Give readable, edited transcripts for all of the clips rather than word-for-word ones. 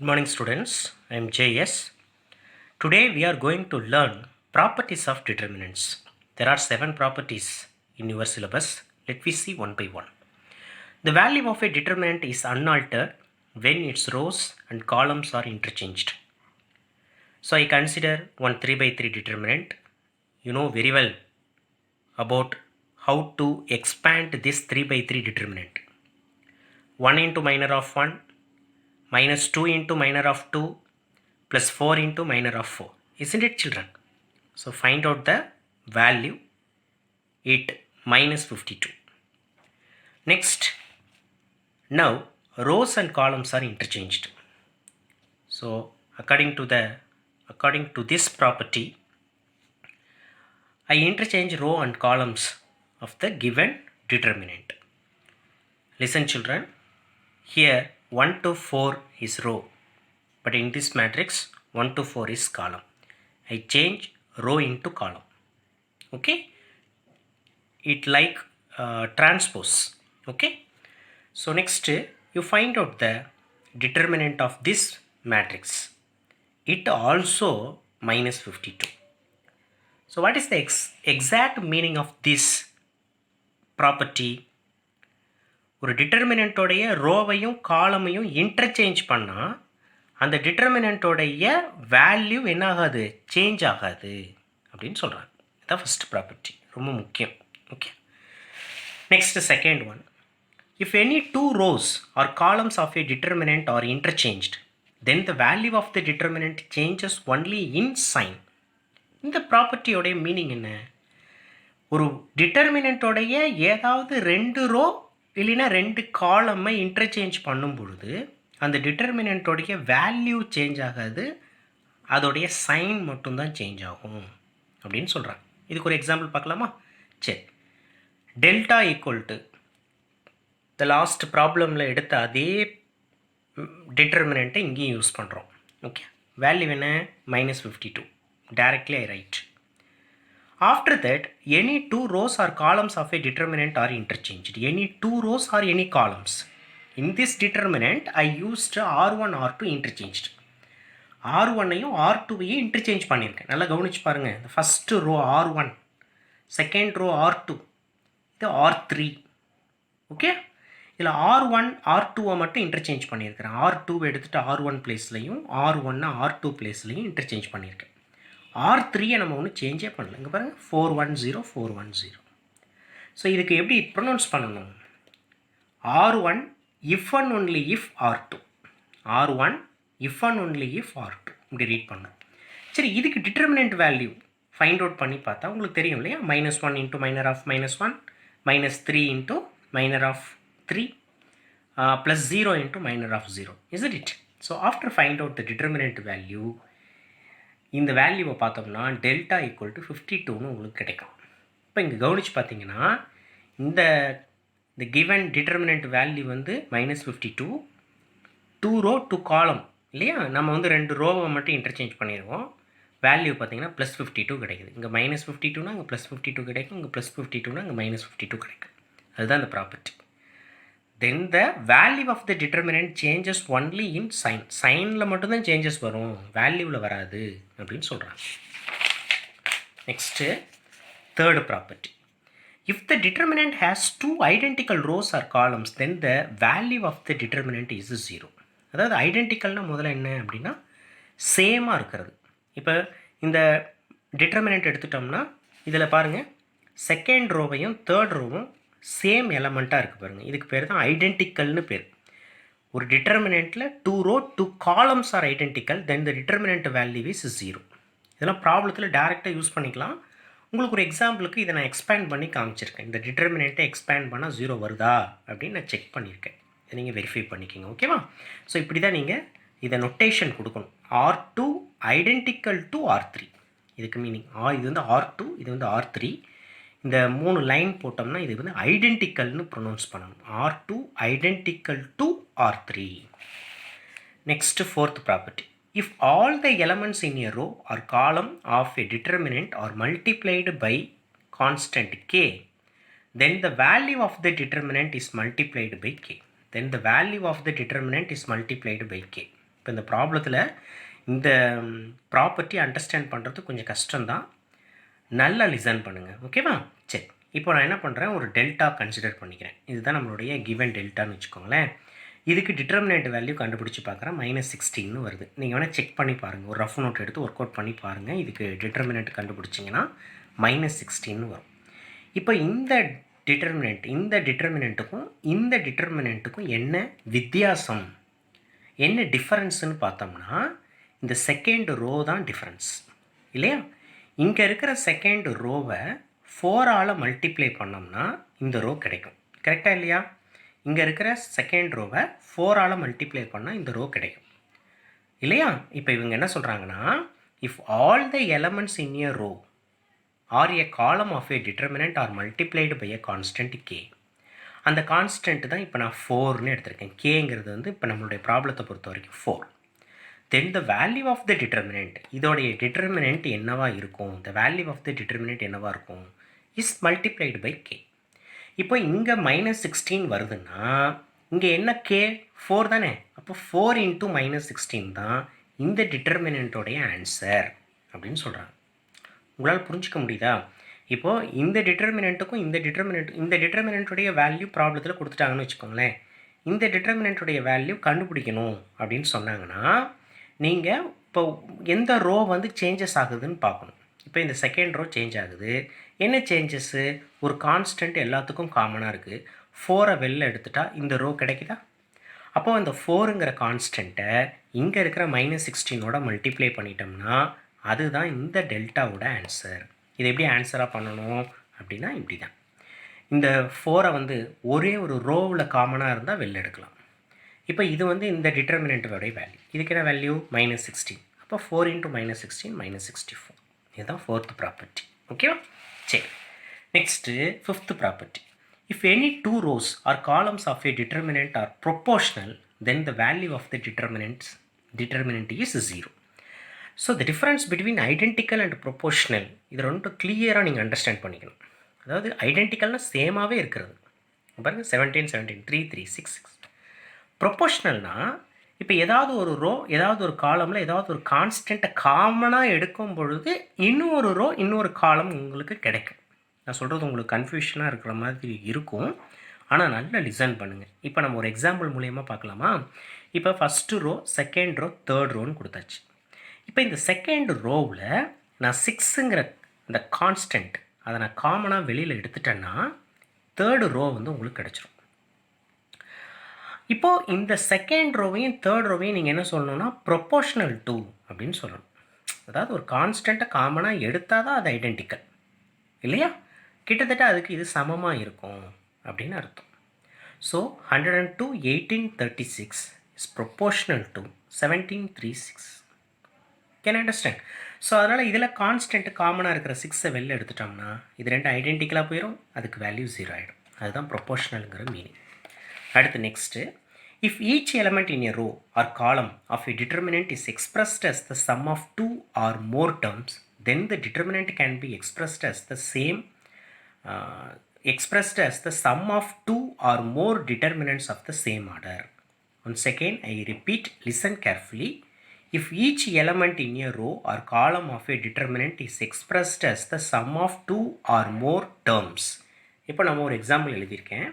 Good morning students, I am JS. Today we are going to learn properties of determinants. There are 7 properties in your syllabus. Let me see one by one. The value of a determinant is unaltered when its rows and columns are interchanged. So I consider one 3 by 3 determinant. You know very well about how to expand this 3 by 3 determinant. 1 into minor of 1 minus 2 into minor of 2 plus 4 into minor of 4. Isn't it, children? So find out the value, it minus 52. Next, now rows and columns are interchanged. So according to this property, I interchange row and columns of the given determinant. Listen children, here 1 to 4 is row, but in this matrix 1 to 4 is column. I change row into column. Okay, it like transpose. Okay, so next you find out the determinant of this matrix. It also minus 52. So what is the exact meaning of this property? ஒரு டிட்டர்மினண்ட்டோடைய ரோவையும் காலமையும் interchange பண்ணால் அந்த டிட்டர்மினண்ட்டோடைய value என்ன ஆகாது, change ஆகாது அப்படின்னு சொல்கிறாங்க. இதான் first property, ரொம்ப முக்கியம். Okay, next second one, if any two rows or columns of a determinant are interchanged then the value of the determinant changes only in sign. இந்த ப்ராப்பர்ட்டியோடைய மீனிங் என்ன? ஒரு டிட்டர்மினண்ட்டோடைய ஏதாவது ரெண்டு ரோ இல்லைன்னா ரெண்டு காலமை இன்டர்சேஞ்ச் பண்ணும் பொழுது அந்த டிட்டர்மினண்ட்டோடைய வேல்யூ சேஞ்ச் ஆகாது, அதோடைய சைன் மட்டும்தான் சேஞ்ச் ஆகும் அப்படின்னு சொல்கிறாங்க. இதுக்கு ஒரு எக்ஸாம்பிள் பார்க்கலாமா? சரி, delta equal to the last ப்ராப்ளமில் எடுத்த அதே டிட்டர்மினண்ட்டை இங்கேயும் யூஸ் பண்ணுறோம். ஓகே, வேல்யூ என்ன? minus 52. Directly I write. After that, any two rows or columns of a determinant are interchanged. Any two rows or any columns. In this determinant, I used R1, R2 interchanged. R1ஐயும் R2ஐயும் interchange பண்ணியிருக்கேன். நல்லா கவனிச்சு பாருங்கள். The first row R1, second row R2, இது R3. Okay, இதில் R1, R2 மட்டும் interchange பண்ணியிருக்கிறேன். R2 எடுத்துகிட்டு R1 பிளேஸ்லையும் R1 R2 பிளேஸ்லையும் interchange பண்ணியிருக்கேன். R3 நம்ம ஒன்றும் சேஞ்சே பண்ணல. இங்கே பாருங்கள், 410 410. ஸோ இதுக்கு எப்படி ப்ரொனவுன்ஸ் பண்ணணும்? R1 if and only if R2, R1 if and only if R2 இப்படி ரீட் பண்ணணும். சரி, இதுக்கு டிட்டர்மினண்ட் வேல்யூ ஃபைண்ட் அவுட் பண்ணி பார்த்தா உங்களுக்கு தெரியும் இல்லையா? -1 into minor of -1 -3 into minor of 3 plus 0 into minor of 0. isn't it? So after find out the determinant value, இந்த வேல்யூவை பார்த்தோம்னா டெல்டா ஈக்குவல் டு 52ன்னு உங்களுக்கு கிடைக்கும். இப்போ இங்கே கவனித்து பார்த்தீங்கன்னா இந்த கிவன் டிட்டர்மினண்ட் வேல்யூ வந்து -52, 2 ரோ 2 காலம் இல்லையா? நம்ம வந்து ரெண்டு ரோவை மட்டும் இன்டர்சேஞ்ச் பண்ணிடுவோம். வேல்யூ பார்த்தீங்கன்னா +52 கிடைக்குது. இங்கே -52னா இங்கே +52 கிடைக்கும், இங்கே +52னா இங்கே -52 கிடைக்கும். அதுதான் இந்த property. then the value of the determinant changes only in sign. சைனில் மட்டும்தான் சேஞ்சஸ் வரும், வேல்யூவில் வராது அப்படின்னு சொல்கிறாங்க. Next third property, if the determinant has two identical rows or columns then the value of the determinant is 0. அதாவது ஐடென்டிக்கல்னால் முதல்ல என்ன அப்படின்னா சேமாக இருக்கிறது. இப்போ இந்த டிட்டர்மினண்ட் எடுத்துட்டோம்னா இதில் பாருங்கள், செகண்ட் ரோவையும் தேர்ட் ரோவும் சேம் எலமெண்ட்டாக இருக்குது பாருங்கள். இதுக்கு பேர் தான் ஐடென்டிக்கல்னு பேர். ஒரு டிட்டர்மினண்ட்டில் 2 row 2 columns are identical then the determinant value is 0. இதெல்லாம் ப்ராப்ளத்தில் டேரெக்டாக யூஸ் பண்ணிக்கலாம். உங்களுக்கு ஒரு எக்ஸாம்பிளுக்கு இதை நான் எக்ஸ்பேண்ட் பண்ணி காமிச்சிருக்கேன். இந்த டிட்டர்மினண்ட்டை எக்ஸ்பேண்ட் பண்ணால் 0 வருதா அப்படின்னு நான் செக் பண்ணியிருக்கேன். இதை நீங்கள் வெரிஃபை பண்ணிக்கோங்க. ஓகேவா? ஸோ இப்படி தான் நீங்கள் இதை நொட்டேஷன் கொடுக்கணும். R2 identical to R3. இதுக்கு மீனிங் இது வந்து R2, இது வந்து R3. இந்த 3 லைன் போட்டோம்னா இது வந்து ஐடென்டிக்கல்னு ப்ரொனவுன்ஸ் பண்ணணும். R2 identical to R3. Next fourth property, if all the elements in a row or column of a determinant are multiplied by constant k, then the value of the determinant is multiplied by k. Then the value of the determinant is multiplied by k. இப்போ இந்த ப்ராப்ளத்தில் இந்த property understand பண்ணுறது கொஞ்சம் கஷ்டம்தான், நல்லா listen பண்ணுங்கள், ஓகேவா? சரி, இப்போ நான் என்ன பண்ணுறேன், ஒரு டெல்டா கன்சிடர் பண்ணிக்கிறேன். இதுதான் நம்மளுடைய கிவன் டெல்டான்னு வச்சுக்கோங்களேன். இதுக்கு டிட்டர்மினேட் வேல்யூ கண்டுபிடிச்சி பார்க்குறேன், -16 வருது. நீங்கள் வேணால் செக் பண்ணி பாருங்கள், ஒரு ரஃப் நோட் எடுத்து ஒர்க் அவுட் பண்ணி பாருங்கள். இதுக்கு டிட்டர்மினேட் கண்டுபிடிச்சிங்கன்னா -16 வரும். இப்போ இந்த டிட்டர்மினண்ட்டுக்கும் இந்த டிட்டர்மினண்ட்டுக்கும் என்ன வித்தியாசம், என்ன டிஃபரன்ஸ்னு பார்த்தோம்னா, இந்த செகண்ட் ரோ தான் டிஃபரன்ஸ் இல்லையா? இங்கே இருக்கிற செகண்ட் ரோவை 4ஆல் மல்டிப்ளை பண்ணோம்னா இந்த ரோ கிடைக்கும், கரெக்டாக இல்லையா? இங்கே இருக்கிற செகண்ட் ரோவை 4ஆல் மல்டிப்ளை பண்ணால் இந்த ரோ கிடைக்கும் இல்லையா? இப்போ இவங்க என்ன சொல்கிறாங்கன்னா, if all the elements in a row or a column of a determinant are multiplied by a constant K. அந்த கான்ஸ்டன்ட் தான் இப்போ நான் 4ன்னு எடுத்திருக்கேன். கேங்கிறது வந்து இப்போ நம்மளுடைய ப்ராப்ளத்தை பொறுத்த வரைக்கும் 4. Then the value of the determinant, இதோடைய டிட்டர்மினன்ட் என்னவா இருக்கும், the value of the determinant என்னவா இருக்கும், இஸ் மல்டிப்ளைடு பை கே. இப்போ இங்கே -16 வருதுன்னா இங்கே என்ன கே 4 தானே, அப்போ 4 × -16 தான் இந்த டிட்டர்மினண்ட்டோடைய ஆன்சர் அப்படின்னு சொல்கிறாங்க. உங்களால் புரிஞ்சிக்க முடியுதா? இப்போது இந்த டிட்டர்மினண்ட்டுக்கும் இந்த டிட்டர்மினண்ட்டுடைய வேல்யூ ப்ராப்ளத்தில் கொடுத்துட்டாங்கன்னு வச்சுக்கோங்களேன். இந்த டிட்டர்மினண்ட்டுடைய வேல்யூ கண்டுபிடிக்கணும் அப்படின்னு சொன்னாங்கன்னா நீங்கள் இப்போ எந்த ரோ வந்து சேஞ்சஸ் ஆகுதுன்னு பார்க்கணும். இப்போ இந்த செகண்ட் ரோ சேஞ்ச் ஆகுது, என்ன சேஞ்சஸ்ஸு, ஒரு கான்ஸ்டன்ட் எல்லாத்துக்கும் காமனாக இருக்குது, 4ஐ வெளில எடுத்துட்டா இந்த ரோ கிடைக்குதா? அப்போது அந்த 4ங்கிற கான்ஸ்டண்ட்டை இங்கே இருக்கிற -16ஓட மல்டிப்ளை பண்ணிட்டோம்னா அதுதான் இந்த டெல்டாவோட ஆன்சர். இது எப்படி ஆன்சராக பண்ணணும் அப்படின்னா இப்படி தான். இந்த 4ஐ வந்து ஒரே ஒரு ரோவில் காமனாக இருந்தால் வெளில எடுக்கலாம். இப்போ இது வந்து இந்த டிட்டர்மினண்ட்டோடைய வேல்யூ, இதுக்கு என்ன வேல்யூ -16, அப்போ 4 × -16 -64. இதுதான் 4th ப்ராப்பர்ட்டி, ஓகேவா? சரி, next 5th property. If any 2 rows or columns of a determinant are proportional, then the value of the determinant is 0. So the difference between identical and proportional, இது ரொம்ப கிளியராக நீங்கள் அண்டர்ஸ்டாண்ட் பண்ணிக்கணும். அதாவது ஐடென்டிக்கல்னால் சேமாகவே இருக்கிறது, பாருங்கள் 17 17 3 3 6 6. ப்ரொபோஷ்னல்னால் இப்போ ஏதாவது ஒரு ரோ ஏதாவது ஒரு காலமில் ஏதாவது ஒரு கான்ஸ்டண்ட்டை காமனாக எடுக்கும் பொழுது இன்னொரு ரோ இன்னொரு காலம் உங்களுக்கு கிடைக்கும். நான் சொல்கிறது உங்களுக்கு கன்ஃபியூஷனாக இருக்கிற மாதிரி இருக்கும், ஆனால் நல்லா லிசன் பண்ணுங்கள். இப்போ நம்ம ஒரு எக்ஸாம்பிள் மூலயமா பார்க்கலாமா? இப்போ first row, second row, third ரோன்னு கொடுத்தாச்சு. இப்போ இந்த செகண்ட் ரோவில் நான் 6ங்கிற இந்த கான்ஸ்டன்ட் அதை நான் காமனாக வெளியில் எடுத்துட்டேன்னா தேர்டு ரோ வந்து உங்களுக்கு கிடச்சிரும். இப்போது இந்த செகண்ட் ரோவையும் தேர்ட் ரோவையும் நீங்கள் என்ன சொல்லணும்னா ப்ரொபோஷ்னல் டு அப்படின்னு சொல்லணும். அதாவது ஒரு கான்ஸ்டண்ட்டை காமனாக எடுத்தால் தான் அது ஐடென்டிக்கல் இல்லையா? கிட்டத்தட்ட அதுக்கு இது சமமாக இருக்கும் அப்படின்னு அர்த்தம். So 102 18 36 is proportional to 17 3 6. Can understand? So அதனால் இதில் கான்ஸ்டன்ட் காமனாக இருக்கிற 6ஐ வெளில எடுத்துட்டோம்னா இது ரெண்டு ஐடென்டிக்கலாக போயிடும், அதுக்கு வேல்யூ 0 ஆகிடும். அதுதான் ப்ரொபோஷ்னலுங்கிற மீனிங். அடுத்து next, if each element in a row or column of a determinant is expressed as the sum of 2 or more terms, then the determinant can be expressed as the sum of 2 or more determinants of the same order. Once again I repeat, listen carefully. If each element in a row or column of a determinant is expressed as the sum of 2 or more terms. இப்போ நம்ம ஒரு example எழுதியிருக்கேன்.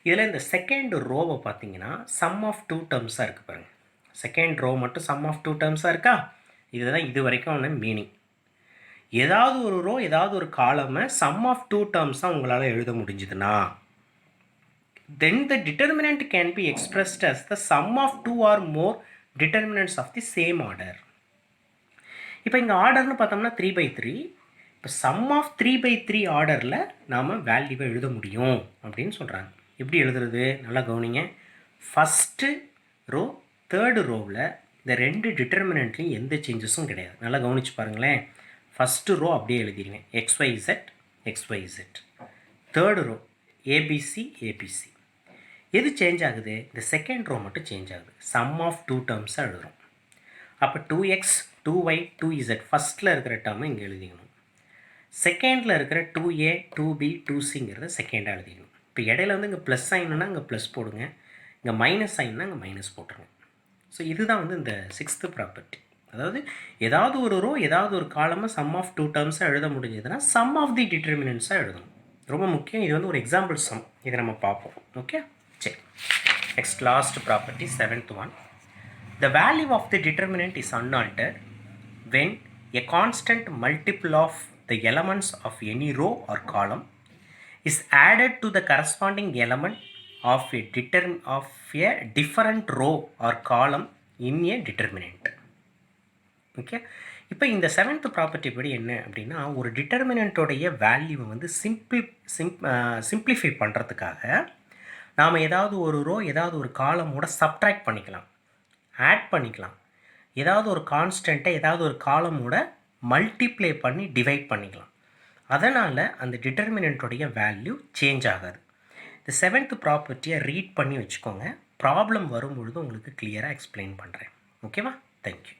இதில் இந்த second ரோவை பார்த்தீங்கன்னா some of 2 டேர்ம்ஸாக இருக்குது பாருங்கள். செகண்ட் ரோ மட்டும் சம் ஆஃப் 2 டேர்ம்ஸாக இருக்கா? இதுதான் இது வரைக்கும் ஒன்று மீனிங். ஏதாவது ஒரு ரோ ஏதாவது ஒரு காலமை சம் ஆஃப் 2 டேர்ம்ஸாக உங்களால் எழுத முடிஞ்சுதுன்னா then the determinant can be expressed as the sum of 2 or more determinants of the same order. இப்போ இங்கே ஆர்டர்னு பார்த்தோம்னா 3/3. இப்போ சம் ஆஃப் 3/3 ஆர்டரில் நாம் வேல்யூவை எழுத முடியும் அப்படின்னு சொல்கிறாங்க. எப்படி எழுதுறது நல்லா கவனிங்க. ஃபஸ்ட்டு ரோ தேர்டு ரோவில் இந்த ரெண்டு டிட்டர்மினண்ட்லையும் எந்த சேஞ்சஸும் கிடையாது. நல்லா கவனித்து பாருங்களேன். ஃபஸ்ட்டு ரோ அப்படியே எழுதிடுங்க, XYZ XYZ. Third row ABC ABC. எது சேஞ்ச் ஆகுது? இந்த செகண்ட் ரோ மட்டும் சேஞ்ச் ஆகுது. சம் ஆஃப் 2 டேர்ம்ஸாக எழுதுகிறோம். அப்போ 2x 2y 2z ஃபஸ்ட்டில் இருக்கிற டேர்மை இங்கே எழுதிக்கணும். செகண்டில் இருக்கிற 2a 2b 2cங்கிறத செகண்டாக எழுதிக்கணும். இப்போ இடையில வந்து இங்கே ப்ளஸ் சைன்னா இங்கே ப்ளஸ் போடுங்க, இங்கே மைனஸ் சைன்னா இங்கே மைனஸ் போட்டுருங்க. ஸோ இதுதான் வந்து இந்த 6th ப்ராப்பர்ட்டி. அதாவது ஏதாவது ஒரு ரோ ஏதாவது ஒரு காலமாக சம் ஆஃப் 2 டேர்ம்ஸாக எழுத முடிஞ்சதுன்னா சம் ஆஃப் தி டிட்டர்மினன்ட்ஸாக எழுதணும். ரொம்ப முக்கியம். இது வந்து ஒரு எக்ஸாம்பிள் சம். இதை நம்ம பார்ப்போம். ஓகே, சரி. Next last property 7th one. The value of the determinant is unaltered when a constant multiple of the elements of any row or column is added to the corresponding element of a different row or column in a determinant. Okay, இப்போ இந்த 7th property படி என்ன அப்படின்னா, ஒரு டிட்டர்மினண்ட்டோடைய வேல்யூவை வந்து simplify பண்ணுறதுக்காக நாம் ஏதாவது ஒரு ரோ ஏதாவது ஒரு காலமோட சப்ட்ராக்ட் பண்ணிக்கலாம், ஆட் பண்ணிக்கலாம், ஏதாவது ஒரு கான்ஸ்டண்ட்டை ஏதாவது ஒரு காலமோட மல்டிப்ளை பண்ணி டிவைட் பண்ணிக்கலாம். அதனால் அந்த டிட்டர்மினண்ட்டோடைய வேல்யூ சேஞ்ச் ஆகாது. இந்த 7th ப்ராப்பர்ட்டியை ரீட் பண்ணி வச்சுக்கோங்க. ப்ராப்ளம் வரும்பொழுது உங்களுக்கு கிளியராக எக்ஸ்பிளைன் பண்ணுறேன். ஓகேவா? தேங்க்யூ.